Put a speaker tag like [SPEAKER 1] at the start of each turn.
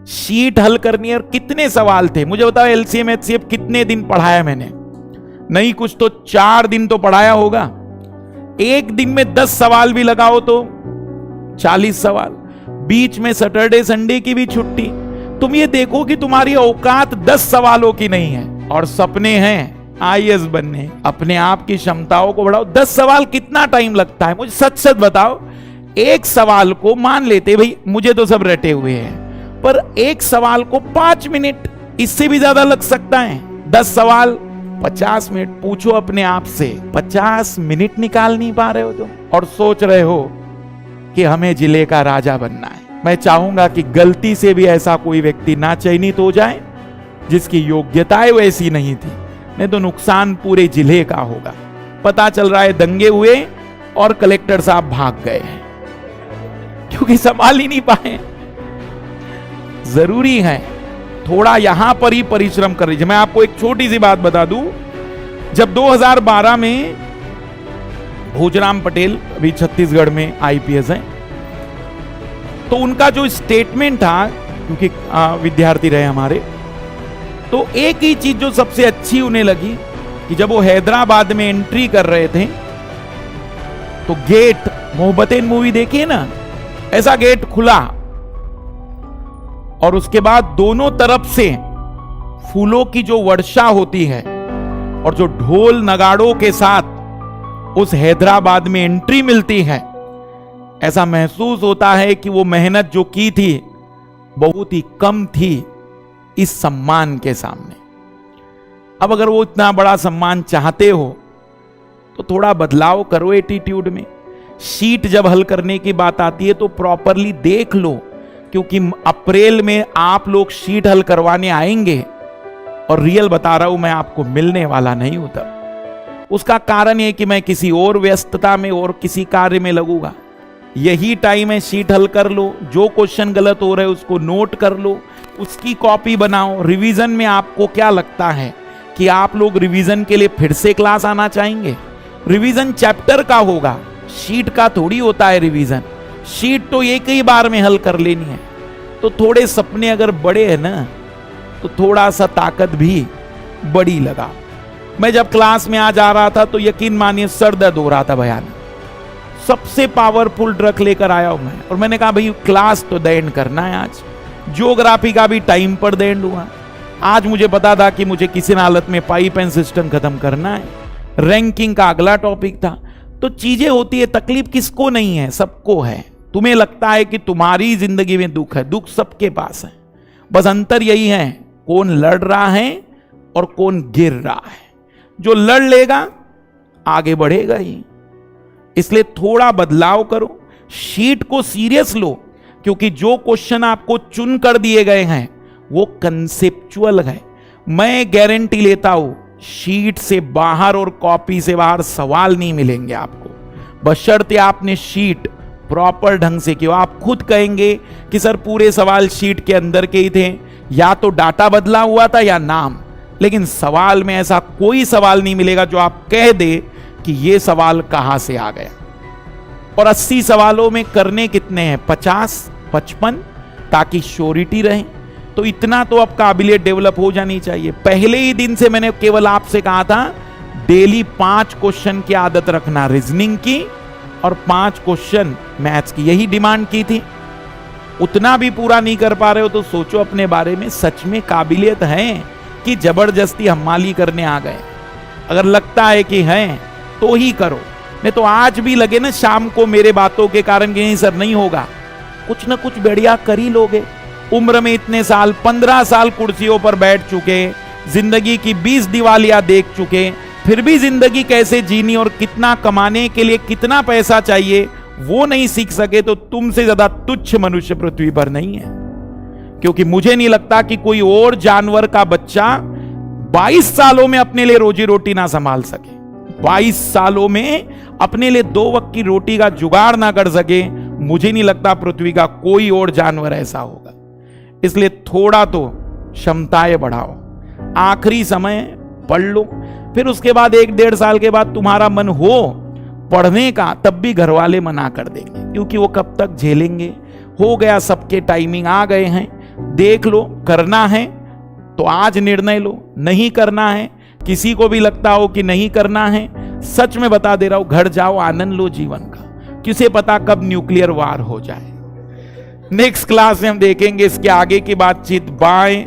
[SPEAKER 1] Sheet हल करनी है और कितने सवाल थे मुझे बताओ। एलसीएम एचसीएफ कितने दिन पढ़ाया मैंने? नहीं कुछ तो 4 दिन तो पढ़ाया होगा। एक दिन में 10 सवाल भी लगाओ तो 40 सवाल, बीच में सैटरडे संडे की भी छुट्टी। तुम ये देखो कि तुम्हारी औकात 10 सवालों की नहीं है और सपने हैं आईएएस बनने। अपने आप की क्षमताओं को बढ़ाओ। 10 सवाल कितना टाइम लगता है मुझे सच सच बताओ। एक सवाल को मान लेते भाई मुझे तो सब रटे हुए हैं, पर एक सवाल को 5 मिनट, इससे भी ज्यादा लग सकता है। 10 सवाल 50 मिनट। पूछो अपने आप से 50 मिनट निकाल नहीं पा रहे हो तुम और सोच रहे हो कि हमें जिले का राजा बनना है। मैं चाहूंगा कि गलती से भी ऐसा कोई व्यक्ति ना चयनित हो जाए जिसकी योग्यताएं वैसी नहीं थी, नहीं तो नुकसान पूरे जिले का होगा। पता चल रहा है दंगे हुए और कलेक्टर साहब भाग गए हैं क्योंकि संभाल ही नहीं पाए। जरूरी है थोड़ा यहां पर ही परिश्रम कर लीजिए। मैं आपको एक छोटी सी बात बता दूं, जब 2012 में भोजराम पटेल अभी छत्तीसगढ़ में आईपीएस हैं, तो उनका जो स्टेटमेंट था, क्योंकि विद्यार्थी रहे हमारे, तो एक ही चीज जो सबसे अच्छी उन्हें लगी कि जब वो हैदराबाद में एंट्री कर रहे थे तो गेट, मोहब्बतें मूवी देखिए ना, ऐसा गेट खुला और उसके बाद दोनों तरफ से फूलों की जो वर्षा होती है और जो ढोल नगाड़ों के साथ उस हैदराबाद में एंट्री मिलती है, ऐसा महसूस होता है कि वो मेहनत जो की थी बहुत ही कम थी इस सम्मान के सामने। अब अगर वो इतना बड़ा सम्मान चाहते हो तो थोड़ा बदलाव करो एटीट्यूड में। शीट जब हल करने की बात आती है तो प्रॉपरली देख लो, क्योंकि अप्रैल में आप लोग शीट हल करवाने आएंगे और रियल बता रहा हूं मैं, आपको मिलने वाला नहीं हूं तब। उसका कारण यह कि मैं किसी और व्यस्तता में और किसी कार्य में लगूंगा। यही टाइम है, शीट हल कर लो, जो क्वेश्चन गलत हो रहे उसको नोट कर लो, उसकी कॉपी बनाओ। रिवीजन में आपको क्या लगता है कि आप लोग रिवीजन के लिए फिर से क्लास आना चाहेंगे? रिवीजन चैप्टर का होगा, शीट का थोड़ी होता है रिवीजन। शीट तो एक ही बार में हल कर लेनी है। तो थोड़े सपने अगर बड़े हैं ना तो थोड़ा सा ताकत भी बड़ी लगा। मैं जब क्लास में आ जा रहा था तो यकीन मानिए सर दर्द हो रहा था भयानक। सबसे पावरफुल ड्रग लेकर आया हूं मैं, और मैंने कहा भाई क्लास तो दैंड करना है आज। ज्योग्राफी का भी टाइम पर दैंड हुआ। आज मुझे पता था कि मुझे किसी हालत में पाइप एंड सिस्टम खत्म करना है। रैंकिंग का अगला टॉपिक था। तो चीजें होती है, तकलीफ किसको नहीं है? सबको है। तुम्हें लगता है कि तुम्हारी जिंदगी में दुख है, दुख सबके पास है। बस अंतर यही है कौन लड़ रहा है और कौन गिर रहा है। जो लड़ लेगा आगे बढ़ेगा ही। इसलिए थोड़ा बदलाव करो, शीट को सीरियस लो, क्योंकि जो क्वेश्चन आपको चुन कर दिए गए हैं वो कंसेप्चुअल है। मैं गारंटी लेता हूं शीट से बाहर और कॉपी से बाहर सवाल नहीं मिलेंगे आपको, बशर्ते आपने शीट प्रॉपर ढंग से किया। आप खुद कहेंगे कि सर पूरे सवाल शीट के अंदर के ही थे, या तो डाटा बदला हुआ था या नाम, लेकिन सवाल में ऐसा कोई सवाल नहीं मिलेगा जो आप कह दे कि ये सवाल कहां से आ गया। और 80 सवालों में करने कितने हैं? 50, 55, ताकि श्योरिटी रहे। तो इतना तो अब काबिलियत डेवलप हो जानी चाहिए। पहले ही दिन से मैंने केवल आपसे कहा था डेली 5 क्वेश्चन की आदत रखना रीजनिंग की और 5 क्वेश्चन मैथ्स की, यही डिमांड की थी। उतना भी पूरा नहीं कर पा रहे हो तो सोचो अपने बारे में, सच में काबिलियत है कि जबरदस्ती हम्माली करने आ गए। अगर लगता है कि है तो ही करो, नहीं तो आज भी लगे ना शाम को मेरे बातों के कारण कि नहीं सर नहीं होगा, कुछ ना कुछ बढ़िया कर ही लोगे। उम्र में इतने साल, 15 साल कुर्सियों पर बैठ चुके, जिंदगी की 20 दिवालियां देख चुके, फिर भी जिंदगी कैसे जीनी और कितना कमाने के लिए कितना पैसा चाहिए वो नहीं सीख सके तो तुमसे ज्यादा तुच्छ मनुष्य पृथ्वी पर नहीं है। क्योंकि मुझे नहीं लगता कि कोई और जानवर का बच्चा 22 सालों में अपने लिए रोजी रोटी ना संभाल सके, 22 सालों में अपने लिए 2 वक्त की रोटी का जुगाड़ ना कर सके। मुझे नहीं लगता पृथ्वी का कोई और जानवर ऐसा होगा। इसलिए थोड़ा तो क्षमताएं बढ़ाओ। आखिरी समय पढ़ लो, फिर उसके बाद 1-1.5 साल के बाद तुम्हारा मन हो पढ़ने का, तब भी घर वाले मना कर देंगे, क्योंकि वो कब तक झेलेंगे। हो गया, सबके टाइमिंग आ गए हैं। देख लो, करना है तो आज निर्णय लो, नहीं करना है, किसी को भी लगता हो कि नहीं करना है, सच में बता दे रहा हूं, घर जाओ, आनंद लो जीवन का। किसे पता कब न्यूक्लियर वार हो जाए। नेक्स्ट क्लास में हम देखेंगे इसके आगे की बातचीत। बाय।